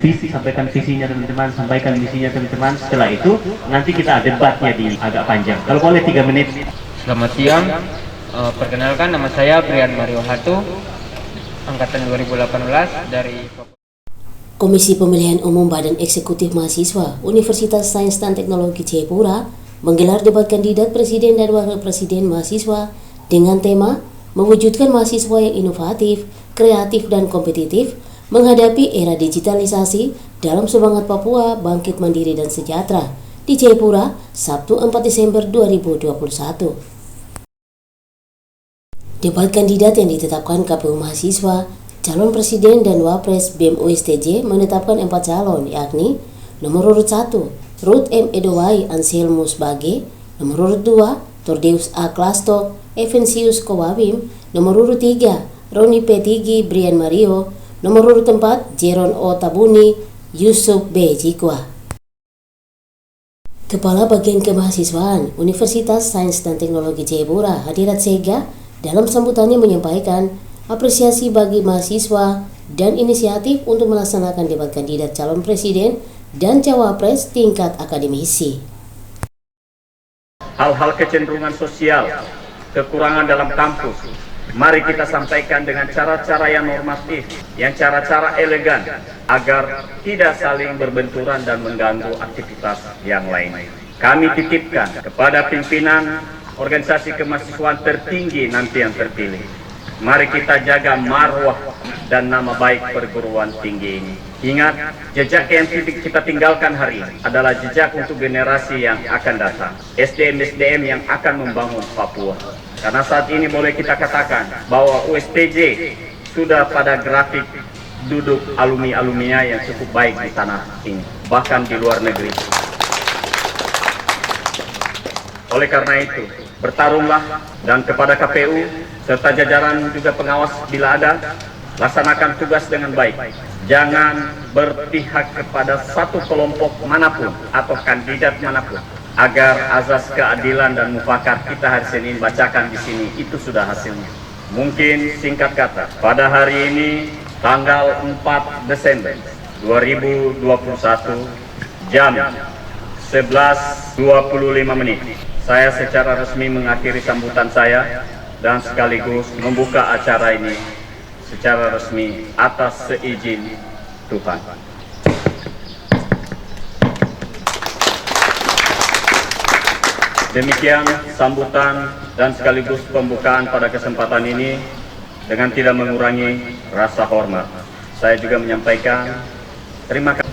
visi, sampaikan visinya teman-teman, sampaikan misinya teman-teman. Setelah itu nanti kita debatnya di agak panjang. Kalau boleh 3 menit. Selamat siang, perkenalkan nama saya Brian Mario Hatu, angkatan 2018 dari Komisi Pemilihan Umum Badan Eksekutif Mahasiswa Universitas Sains dan Teknologi Jayapura menggelar debat kandidat presiden dan wakil presiden mahasiswa dengan tema mewujudkan mahasiswa yang inovatif, kreatif, dan kompetitif menghadapi era digitalisasi dalam semangat Papua bangkit mandiri dan sejahtera di Jayapura, Sabtu 4 Desember 2021. Debat kandidat yang ditetapkan KPU Mahasiswa, calon presiden dan wapres BEM USTJ menetapkan 4 calon, yakni nomor urut 1, Ruth M. Edowai Anselmus Bage, nomor urut 2, Tordeus A. Klasto Evensius Kowawim, nomor urut 3, Roni P. Tigi Brian Mario, nomor urut 4, Jeron O. Tabuni Yusuf B. Jikwa. Kepala Bagian Kemahasiswaan Universitas Sains dan Teknologi Jayapura Hadirat Sega dalam sambutannya menyampaikan apresiasi bagi mahasiswa dan inisiatif untuk melaksanakan debat kandidat calon presiden dan cawapres tingkat akademisi. Hal-hal kecenderungan sosial, kekurangan dalam kampus, mari kita sampaikan dengan cara-cara yang normatif, yang cara-cara elegan, agar tidak saling berbenturan dan mengganggu aktivitas yang lain. Kami titipkan kepada pimpinan organisasi kemahasiswaan tertinggi nanti yang terpilih. Mari kita jaga marwah dan nama baik perguruan tinggi ini. Ingat, jejak yang kita tinggalkan hari ini adalah jejak untuk generasi yang akan datang. SDM-SDM yang akan membangun Papua. Karena saat ini boleh kita katakan bahwa USTJ sudah pada grafik duduk alumni-alumninya yang cukup baik di tanah ini, bahkan di luar negeri. Oleh karena itu, bertarunglah, dan kepada KPU serta jajaran juga pengawas bila ada, laksanakan tugas dengan baik. Jangan berpihak kepada satu kelompok manapun atau kandidat manapun, agar azas keadilan dan mufakat kita hari Senin bacakan di sini itu sudah hasilnya. Mungkin singkat kata, pada hari ini tanggal 4 Desember 2021 jam 11.25 menit, saya secara resmi mengakhiri sambutan saya dan sekaligus membuka acara ini secara resmi atas seizin Tuhan. Demikian sambutan dan sekaligus pembukaan pada kesempatan ini. Dengan tidak mengurangi rasa hormat, saya juga menyampaikan terima kasih.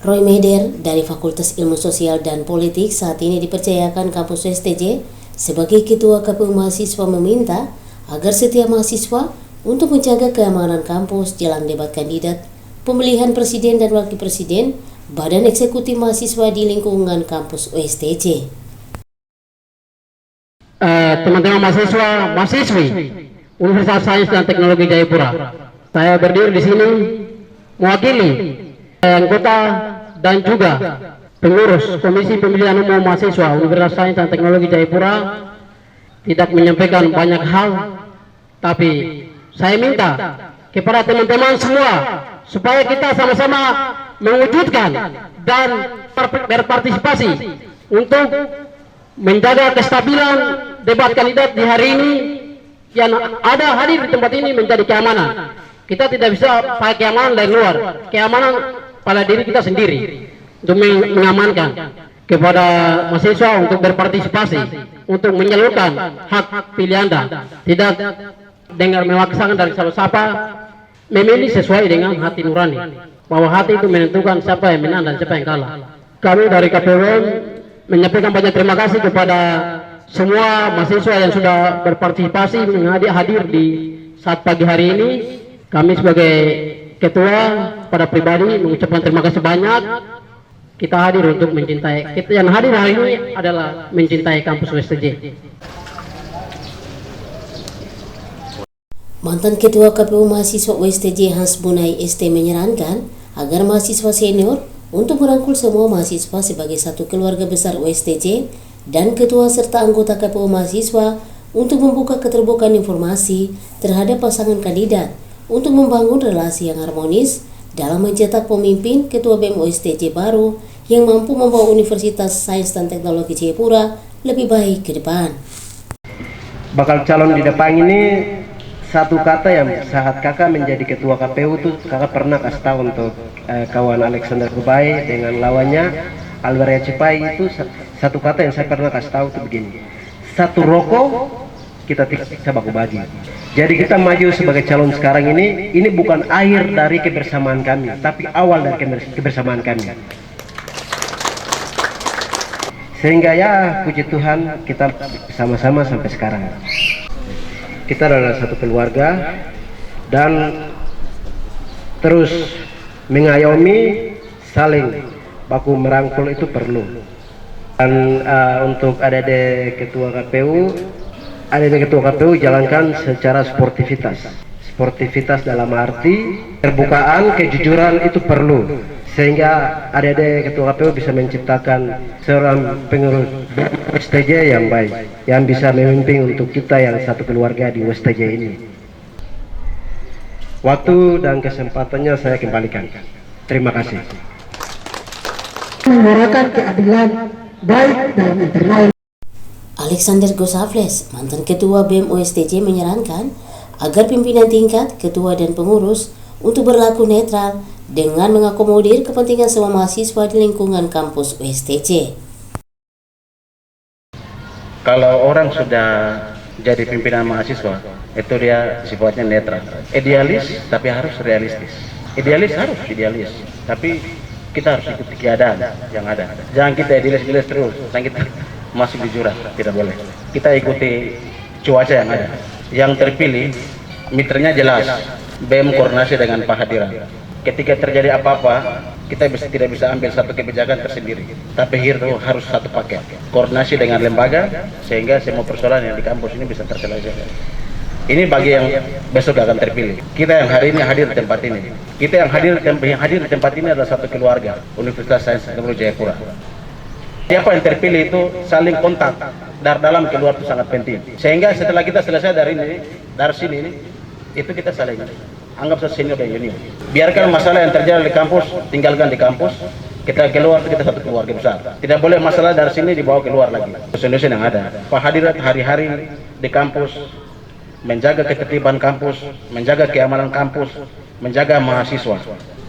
Roy Meder dari Fakultas Ilmu Sosial dan Politik saat ini dipercayakan kampus USTJ sebagai Ketua KPU Mahasiswa meminta agar setiap mahasiswa untuk menjaga keamanan kampus jelang debat kandidat pemilihan presiden dan wakil presiden Badan Eksekutif Mahasiswa di lingkungan kampus USTJ. Teman-teman mahasiswa, mahasiswi Universitas Sains dan Teknologi Jayapura, saya berdiri di sini mewakili anggota dan juga pengurus Komisi Pemilihan Umum Mahasiswa Universitas Sains dan Teknologi Jayapura, tidak menyampaikan banyak hal, tapi saya minta kepada teman-teman semua supaya kita sama-sama mewujudkan dan berpartisipasi untuk menjaga kestabilan debat kandidat di hari ini. Yang ada hadir di tempat ini menjadi keamanan. Kita tidak bisa pakai keamanan dari luar, keamanan pada diri kita sendiri untuk mengamankan kepada mahasiswa untuk berpartisipasi, untuk menyalurkan hak pilih Anda, tidak dengan memaksakan dari siapa-siapa, memilih sesuai dengan hati nurani, bahwa hati itu menentukan siapa yang menang dan siapa yang kalah. Kami dari KPUM menyampaikan banyak terima kasih kepada semua mahasiswa yang sudah berpartisipasi hadir di saat pagi hari ini. Kami sebagai ketua pada pribadi mengucapkan terima kasih banyak. Kita hadir untuk mencintai. Kita yang hadir hari ini adalah mencintai kampus USTJ. Mantan Ketua KPU Mahasiswa USTJ Hans Bunai ST menyarankan agar mahasiswa senior untuk merangkul semua mahasiswa sebagai satu keluarga besar USTJ dan ketua serta anggota KPU Mahasiswa untuk membuka keterbukaan informasi terhadap pasangan kandidat untuk membangun relasi yang harmonis dalam mencetak pemimpin Ketua BEM OSTJ baru yang mampu membawa Universitas Sains dan Teknologi Jayapura lebih baik ke depan. Bakal calon di depan ini satu kata yang saat kakak menjadi ketua KPU tuh kakak pernah kasih tahu untuk kawan Alexander Kubai dengan lawannya Alvaria Cipai, itu satu kata yang saya pernah kasih tahu tuh begini, satu rokok kita bisa baku bagi. Jadi kita maju sebagai calon sekarang ini bukan akhir dari kebersamaan kami, tapi awal dari kebersamaan kami. Sehingga ya puji Tuhan kita sama-sama sampai sekarang. Kita adalah satu keluarga dan terus mengayomi, saling baku merangkul itu perlu. Dan untuk adik-adik ketua KPU jalankan secara sportivitas dalam arti terbukaan, kejujuran itu perlu, sehingga adik-adik ketua KPU bisa menciptakan seorang pengurus USTJ yang baik, yang bisa memimpin untuk kita yang satu keluarga di USTJ ini. Waktu dan kesempatannya saya kembalikan. Terima kasih. Menyuarakan keadilan baik dalam internal. Alexander Gosafles, mantan Ketua BEM OSTJ, menyarankan agar pimpinan tingkat, ketua dan pengurus untuk berlaku netral dengan mengakomodir kepentingan semua mahasiswa di lingkungan kampus OSTJ. Kalau orang sudah jadi pimpinan mahasiswa, itu dia sifatnya netral. Idealis tapi harus realistis. Idealis harus idealis, tapi kita harus ikuti keadaan yang ada. Jangan kita idealis terus, jangan kita masuk di jurang, tidak boleh. Kita ikuti cuaca yang ada. Yang terpilih mitranya jelas, BEM koordinasi dengan Pak Hadiran. Ketika terjadi apa-apa, kita tidak bisa ambil satu kebijakan tersendiri, tapi itu harus satu paket, koordinasi dengan lembaga sehingga semua persoalan yang di kampus ini bisa terselesaikan. Ini bagi yang besok akan terpilih. Kita yang hari ini hadir di tempat ini. Kita yang hadir di tempat ini adalah satu keluarga, Universitas Sains dan Teknologi Jayapura. Siapa yang terpilih itu saling kontak dari dalam keluar itu sangat penting. Sehingga setelah kita selesai dari sini, itu kita saling anggap senior dan junior. Biarkan masalah yang terjadi di kampus, tinggalkan di kampus. Kita keluar, kita satu keluarga besar. Tidak boleh masalah dari sini dibawa keluar lagi. Solusi yang ada. Pak Hadirat hari-hari di kampus, menjaga ketertiban kampus, menjaga keamanan kampus, menjaga mahasiswa.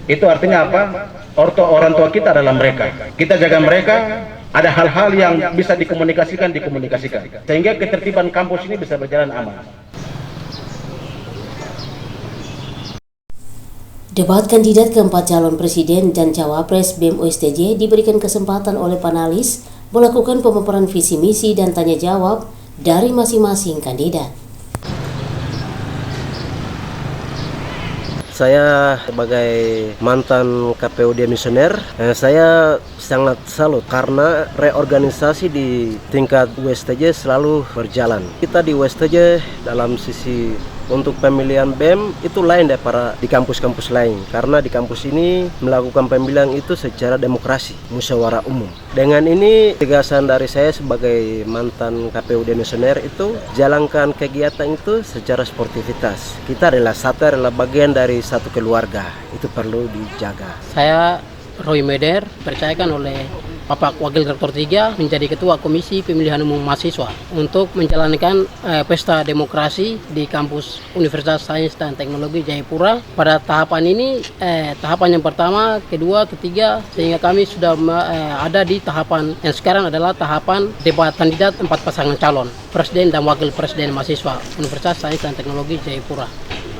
Itu artinya apa? Orang tua kita adalah mereka. Kita jaga mereka, ada hal-hal yang bisa dikomunikasikan. Sehingga ketertiban kampus ini bisa berjalan aman. Debat kandidat keempat calon presiden dan cawapres BEM OSTJ diberikan kesempatan oleh panelis melakukan pemaparan visi misi dan tanya jawab dari masing-masing kandidat. Saya sebagai mantan KPU demisioner, saya sangat salut karena reorganisasi di tingkat USTJ selalu berjalan. Kita di USTJ dalam sisi untuk pemilihan BEM itu lain daripada di kampus-kampus lain, karena di kampus ini melakukan pemilihan itu secara demokrasi, musyawarah umum. Dengan ini tegasan dari saya sebagai mantan KPU demisioner itu jalankan kegiatan itu secara sportivitas. Kita adalah bagian dari satu keluarga, itu perlu dijaga. Saya Roy Meder, percayakan oleh Bapak Wakil Rektor 3 menjadi Ketua Komisi Pemilihan Umum Mahasiswa untuk menjalankan pesta demokrasi di kampus Universitas Sains dan Teknologi Jayapura. Pada tahapan ini, tahapan yang pertama, kedua, ketiga, sehingga kami sudah ada di tahapan yang sekarang adalah tahapan debat kandidat 4 pasangan calon, Presiden dan Wakil Presiden Mahasiswa Universitas Sains dan Teknologi Jayapura.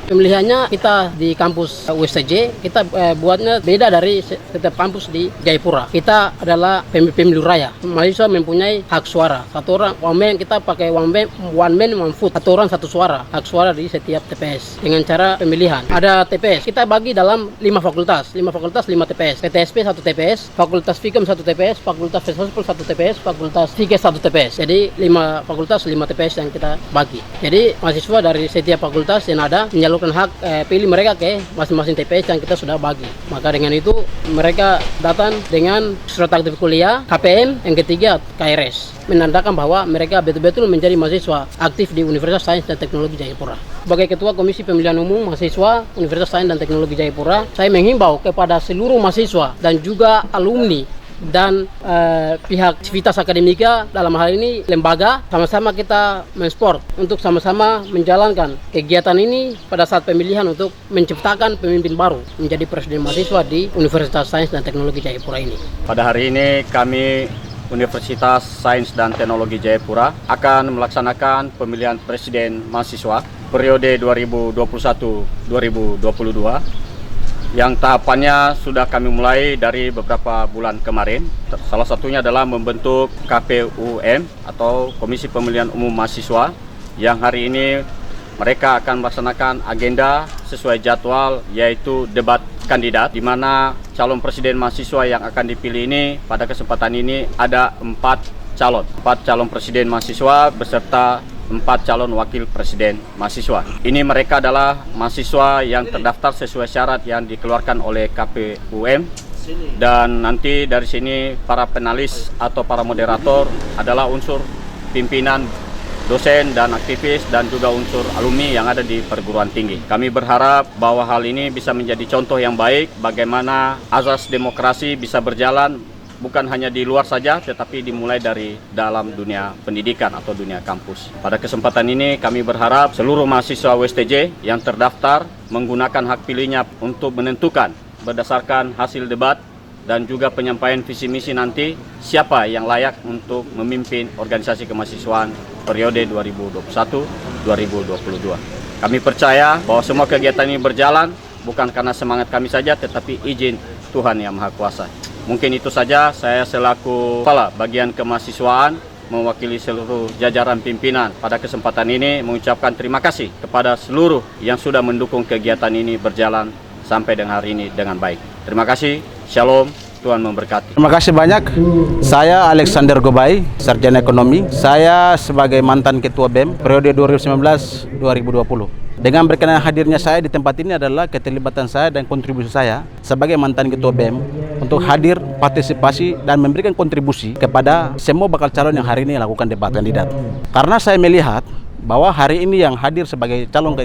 Pemilihannya kita di kampus USTJ, kita buatnya beda dari setiap kampus di Jayapura. Kita adalah pemilu raya. Mahasiswa mempunyai hak suara. Satu orang, kita pakai one man, one vote. Satu orang satu suara. Hak suara di setiap TPS. Dengan cara pemilihan. Ada TPS. Kita bagi dalam 5 fakultas. 5 fakultas, 5 TPS. PTSP 1 TPS, Fakultas Fikem 1 TPS, Fakultas Filsafat 1 TPS, Fakultas Fikes 1 TPS. Jadi 5 fakultas, 5 TPS yang kita bagi. Jadi mahasiswa dari setiap fakultas yang ada menyalurkan hak pilih mereka ke masing-masing TPS yang kita sudah bagi. Maka dengan itu mereka datang dengan surat aktif kuliah, KPM, yang ketiga KRS, menandakan bahwa mereka betul-betul menjadi mahasiswa aktif di Universitas Sains dan Teknologi Jayapura. Sebagai Ketua Komisi Pemilihan Umum Mahasiswa Universitas Sains dan Teknologi Jayapura, saya menghimbau kepada seluruh mahasiswa dan juga alumni dan pihak civitas akademika, dalam hal ini lembaga, sama-sama kita mensupport untuk sama-sama menjalankan kegiatan ini pada saat pemilihan untuk menciptakan pemimpin baru menjadi presiden mahasiswa di Universitas Sains dan Teknologi Jayapura ini. Pada hari ini kami Universitas Sains dan Teknologi Jayapura akan melaksanakan pemilihan presiden mahasiswa periode 2021-2022 yang tahapannya sudah kami mulai dari beberapa bulan kemarin. Salah satunya adalah membentuk KPUM atau Komisi Pemilihan Umum Mahasiswa, yang hari ini mereka akan melaksanakan agenda sesuai jadwal, yaitu debat kandidat, di mana calon presiden mahasiswa yang akan dipilih ini pada kesempatan ini ada 4 calon presiden mahasiswa beserta 4 calon wakil presiden mahasiswa. Ini mereka adalah mahasiswa yang terdaftar sesuai syarat yang dikeluarkan oleh KPUM, dan nanti dari sini para penalis atau para moderator adalah unsur pimpinan, dosen dan aktivis, dan juga unsur alumni yang ada di perguruan tinggi. Kami berharap bahwa hal ini bisa menjadi contoh yang baik bagaimana azas demokrasi bisa berjalan bukan hanya di luar saja, tetapi dimulai dari dalam dunia pendidikan atau dunia kampus. Pada kesempatan ini kami berharap seluruh mahasiswa USTJ yang terdaftar menggunakan hak pilihnya untuk menentukan berdasarkan hasil debat dan juga penyampaian visi misi nanti siapa yang layak untuk memimpin organisasi kemahasiswaan periode 2021-2022. Kami percaya bahwa semua kegiatan ini berjalan bukan karena semangat kami saja, tetapi izin Tuhan Yang Maha Kuasa. Mungkin itu saja, saya selaku kepala bagian kemahasiswaan mewakili seluruh jajaran pimpinan pada kesempatan ini mengucapkan terima kasih kepada seluruh yang sudah mendukung kegiatan ini berjalan sampai dengan hari ini dengan baik. Terima kasih, Shalom, Tuhan memberkati. Terima kasih banyak. Saya Alexander Gobai, sarjana ekonomi. Saya sebagai mantan ketua BEM periode 2019-2020. Dengan berkenan hadirnya saya di tempat ini adalah keterlibatan saya dan kontribusi saya sebagai mantan ketua BEM untuk hadir, partisipasi, dan memberikan kontribusi kepada semua bakal calon yang hari ini lakukan debat kandidat. Karena saya melihat bahwa hari ini yang hadir sebagai calon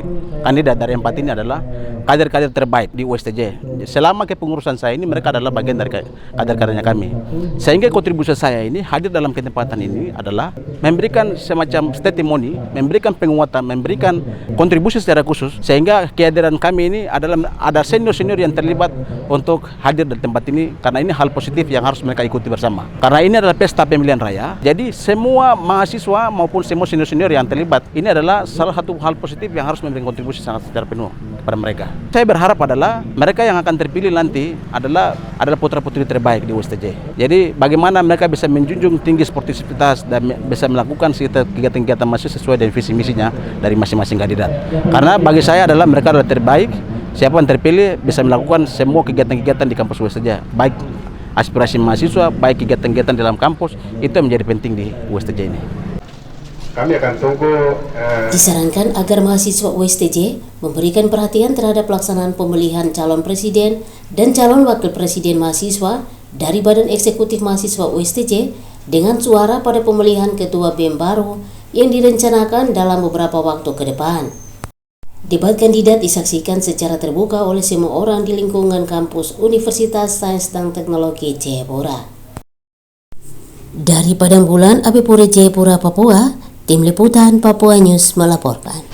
kandidat dari 4 ini adalah kader-kader terbaik di USTJ. Selama kepengurusan saya ini mereka adalah bagian dari kader-kadernya kami. Sehingga kontribusi saya ini hadir dalam kesempatan ini adalah memberikan semacam testimoni, memberikan penguatan, memberikan kontribusi secara khusus, sehingga kehadiran kami ini adalah ada senior-senior yang terlibat untuk hadir di tempat ini, karena ini hal positif yang harus mereka ikuti bersama. Karena ini adalah pesta pemilihan raya, jadi semua mahasiswa maupun semua senior-senior yang terlibat ini adalah salah satu hal positif yang harus memberikan kontribusi sangat secara penuh kepada mereka. Saya berharap adalah mereka yang akan terpilih nanti adalah putra-putri terbaik di USTJ. Jadi bagaimana mereka bisa menjunjung tinggi sportivitas dan bisa melakukan kegiatan-kegiatan mahasiswa sesuai dengan visi misinya dari masing-masing kandidat. Karena bagi saya adalah mereka adalah terbaik. Siapa yang terpilih bisa melakukan semua kegiatan-kegiatan di kampus USTJ, baik aspirasi mahasiswa, baik kegiatan-kegiatan dalam kampus, itu yang menjadi penting di USTJ ini. Kami akan tunggu. Disarankan agar mahasiswa USTJ memberikan perhatian terhadap pelaksanaan pemilihan calon presiden dan calon wakil presiden mahasiswa dari Badan Eksekutif Mahasiswa USTJ dengan suara pada pemilihan ketua BEM baru yang direncanakan dalam beberapa waktu ke depan. Debat kandidat disaksikan secara terbuka oleh semua orang di lingkungan kampus Universitas Sains dan Teknologi Jayapura. Dari Padang Bulan, Abipuri Jayapura, Papua, Tim Liputan Papua News melaporkan.